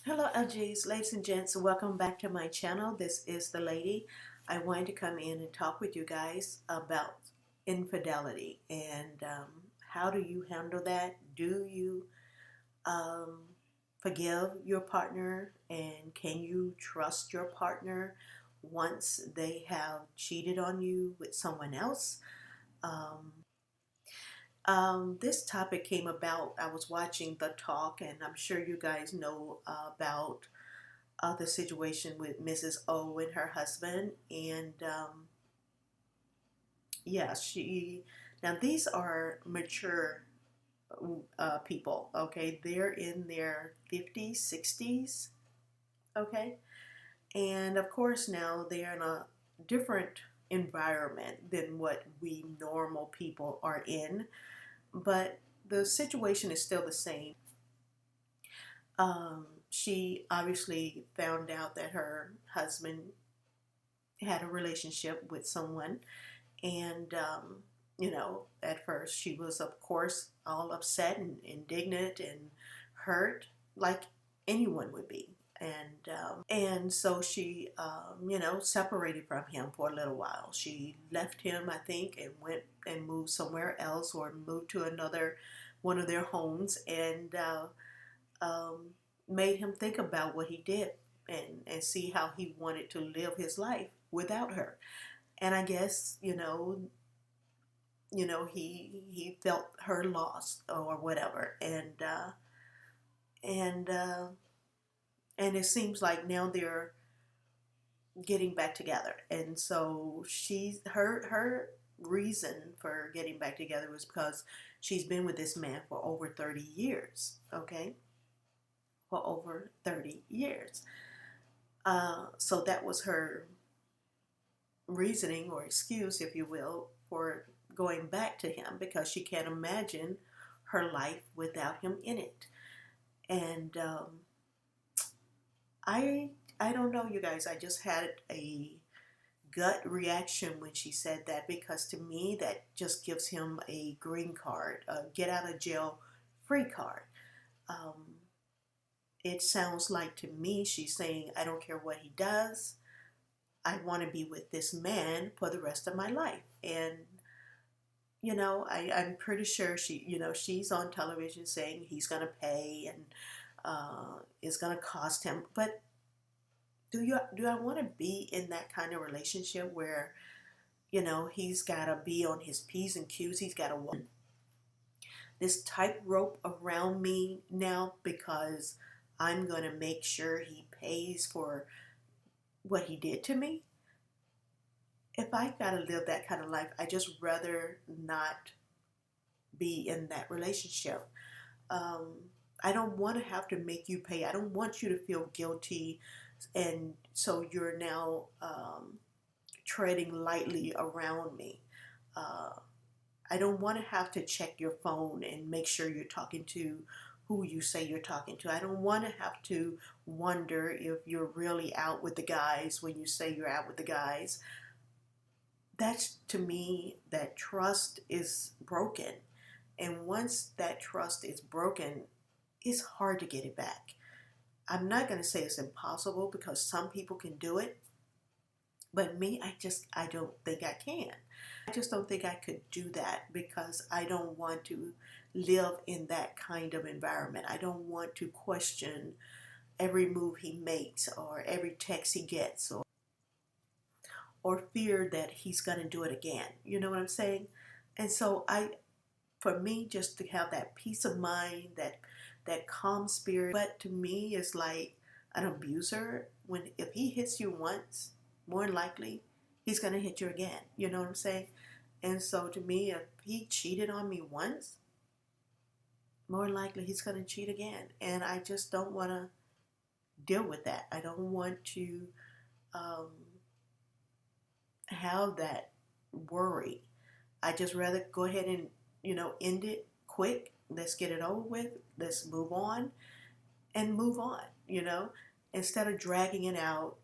Hello LGs, ladies and gents, welcome back to my channel. This is the lady. I wanted to come in and talk with you guys about infidelity and how do you handle that? Do you um, forgive your partner, and can you trust your partner once they have cheated on you with someone else? Um, this topic came about, I was watching The Talk, and I'm sure you guys know about the situation with Mrs. O and her husband. And yeah, now these are mature people, okay? They're in their 50s, 60s, okay? And of course, now they're in a different environment than what we normal people are in, but the situation is still the same. She obviously found out that her husband had a relationship with someone, and at first she was, of course, all upset and indignant and hurt, like anyone would be. And so she separated from him for a little while. She left him, I think, and went and moved somewhere else, or moved to another one of their homes, and um, made him think about what he did, and see how he wanted to live his life without her. And I guess, he felt her lost or whatever, and and it seems like now they're getting back together. And so her reason for getting back together was because she's been with this man for over 30 years. Okay, for over 30 years. So that was her reasoning or excuse, if you will, for going back to him, because she can't imagine her life without him in it. And I I don't know, you guys. I just had a gut reaction when she said that, because to me that just gives him a green card, a get out of jail free card. Um, it sounds like to me she's saying, I don't care what he does. I want to be with this man for the rest of my life. And I'm pretty sure she's on television saying he's going to pay, and it's going to cost him. But do I want to be in that kind of relationship where he's got to be on his P's and Q's? He's got to walk this tightrope around me now, because I'm going to make sure he pays for what he did to me. If I got to live that kind of life, I just rather not be in that relationship. Um, I don't want to have to make you pay. I don't want you to feel guilty, and so you're now treading lightly around me. Uh, I don't want to have to check your phone and make sure you're talking to who you say you're talking to. I don't want to have to wonder if you're really out with the guys when you say you're out with the guys. That's, to me, that trust is broken. And once that trust is broken, it's hard to get it back. I'm not going to say it's impossible, because some people can do it. But me, I don't think I can. I just don't think I could do that, because I don't want to live in that kind of environment. I don't want to question every move he makes, or every text he gets, or fear that he's going to do it again. You know what I'm saying? And so for me, just to have that peace of mind, that calm spirit. But to me, it's like an abuser. If he hits you once, more than likely he's gonna hit you again. You know what I'm saying? And so to me, if he cheated on me once, more than likely he's gonna cheat again. And I just don't want to deal with that. I don't want to um, have that worry. I just rather go ahead and end it quick. Let's get it over with. Let's move on and move on. Instead of dragging it out,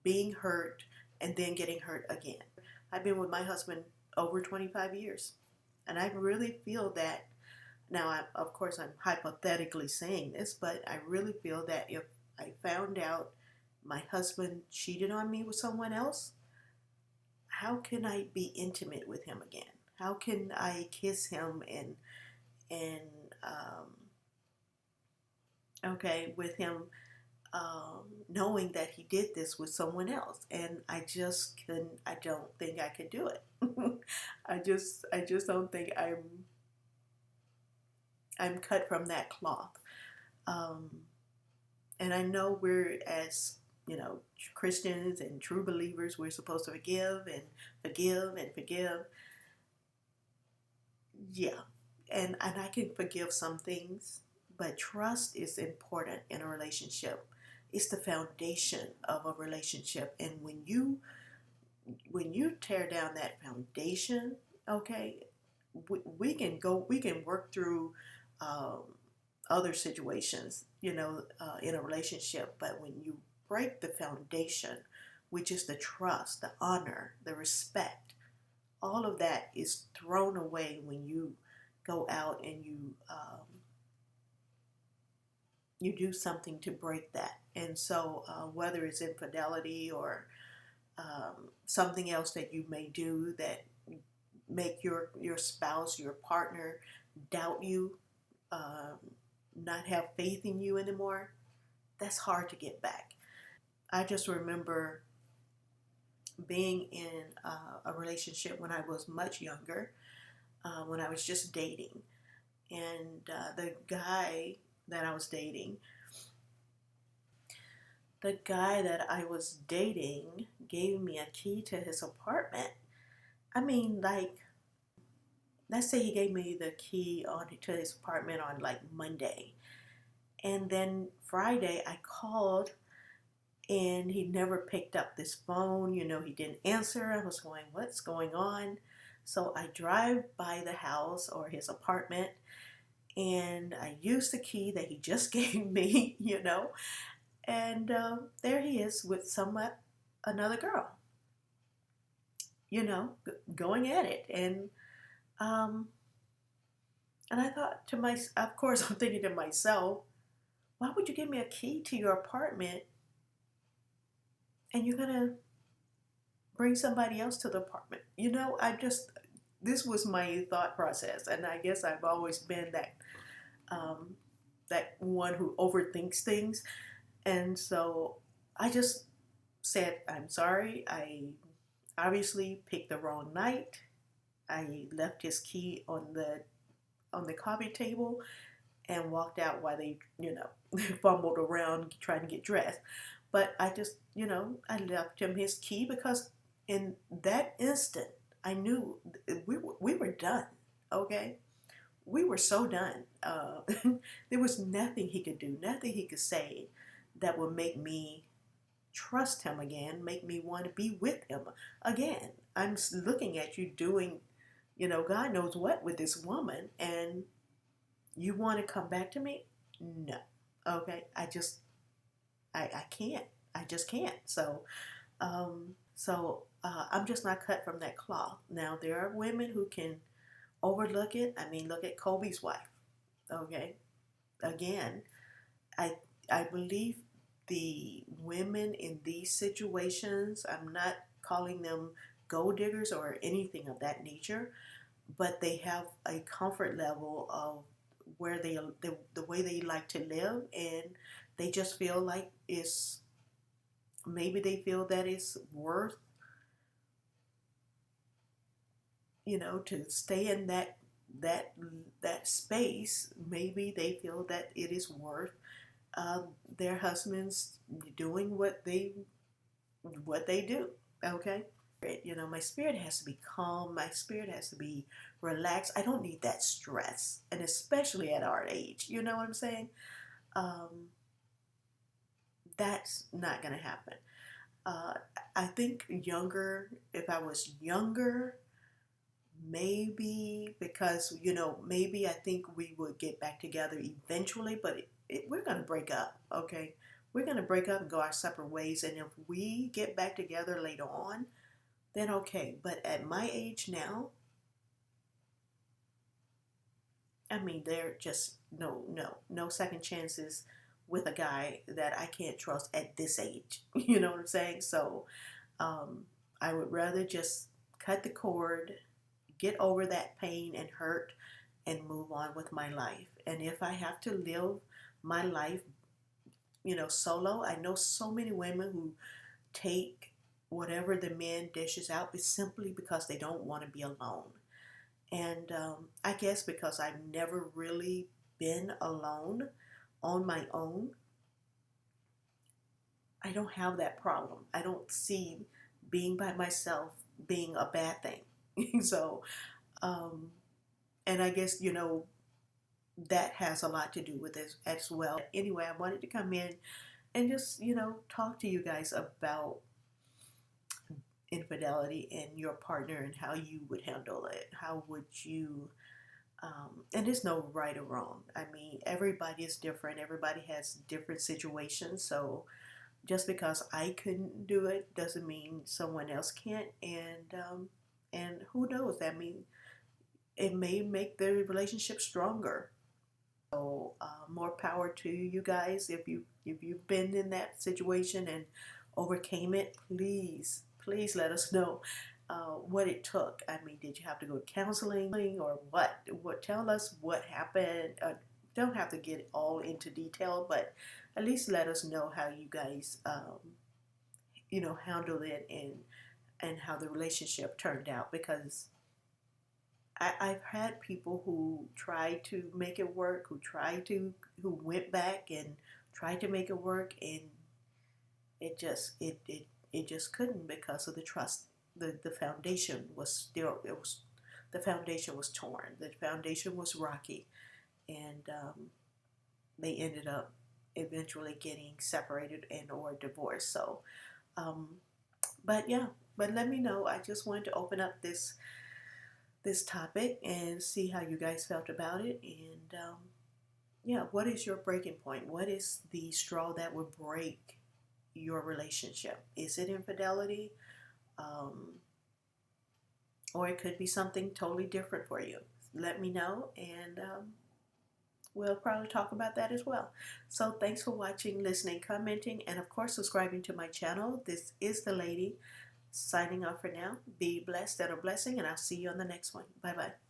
being hurt, and then getting hurt again. I've been with my husband over 25 years, and I really feel that now. Of course, I'm hypothetically saying this, but I really feel that if I found out my husband cheated on me with someone else, how can I be intimate with him again? How can I kiss him and okay, with him, knowing that he did this with someone else? And I just couldn't. I don't think I could do it. I just don't think I'm cut from that cloth. Um, and I know we're, as Christians and true believers, we're supposed to forgive and forgive and forgive. Yeah, and I can forgive some things, but trust is important in a relationship. It's the foundation of a relationship, and when you tear down that foundation, okay, we can work through um, other situations, in a relationship. But when you break the foundation, which is the trust, the honor, the respect, all of that is thrown away when you go out and you do something to break that. And so, whether it's infidelity or something else that you may do that make your spouse, your partner, doubt you, um, not have faith in you anymore, that's hard to get back. I just remember being in a relationship when I was much younger, when I was just dating. And that I was dating, the guy that I was dating gave me a key to his apartment. I mean, like, let's say he gave me the key to his apartment on like Monday. And then Friday I called and he never picked up this phone. He didn't answer. I was going, what's going on? So I drive by the house or his apartment and I used the key that he just gave me, and there he is with another girl, going at it. Um, and I thought to myself, of course, I'm thinking to myself, why would you give me a key to your apartment and you're going to bring somebody else to the apartment? This was my thought process. And I guess I've always been um, that one who overthinks things. And so I just said, I'm sorry. I obviously picked the wrong night. I left his key on the coffee table and walked out while they, fumbled around trying to get dressed. But I just, I left him his key because in that instant, I knew we were done. Okay, we were so done. There was nothing he could do, nothing he could say that would make me trust him again, make me want to be with him again. I'm looking at you doing, God knows what with this woman, and you want to come back to me? No. Okay. I can't. I just can't. I'm just not cut from that cloth. Now, there are women who can overlook it. I mean, look at Kobe's wife. Okay. Again, I, I believe the women in these situations, I'm not calling them gold diggers or anything of that nature, but they have a comfort level of where the way they like to live, and they just feel like it's maybe they feel that it's worth, to stay in that that space. Maybe they feel that it is worth uh, their husbands doing what they do. Okay. My spirit has to be calm. My spirit has to be relaxed. I don't need that stress, and especially at our age. You know what I'm saying? Um, that's not going to happen. Uh, I think younger, if I was younger, maybe because, maybe I think we would get back together eventually, but we're going to break up, okay? We're going to break up and go our separate ways. And if we get back together later on, then okay. But at my age now, I mean, there just no second chances with a guy that I can't trust at this age. You know what I'm saying? So um, I would rather just cut the cord, get over that pain and hurt, and move on with my life. And if I have to live my life, solo, I know so many women who take whatever the man dishes out is simply because they don't want to be alone. And I guess because I've never really been alone on my own, I don't have that problem. I don't see being by myself being a bad thing. So, um, and I guess, that has a lot to do with this as well. Anyway, I wanted to come in and just, talk to you guys about infidelity and your partner and how you would handle it. How would you, and there's no right or wrong. I mean, everybody is different, everybody has different situations. So just because I couldn't do it doesn't mean someone else can't. And who knows? I mean, it may make the relationship stronger. So more power to you guys. If you've been in that situation and overcame it, please let us know what it took. I mean, did you have to go to counseling or what? Tell us what happened. Don't have to get all into detail, but at least let us know how you guys handled it and how the relationship turned out, because I've had people who tried to make it work, who went back and tried to make it work, and it just couldn't because of the trust. The foundation was still, the foundation was torn. The foundation was rocky, and they ended up eventually getting separated and or divorced. So, um, but yeah, but let me know. I just wanted to open up this topic and see how you guys felt about it. And yeah, what is your breaking point? What is the straw that would break your relationship? Is it infidelity? Um, or it could be something totally different for you. Let me know, and we'll probably talk about that as well. So thanks for watching, listening, commenting, and of course subscribing to my channel. This is the lady signing off for now. Be blessed and a blessing, and I'll see you on the next one. Bye bye.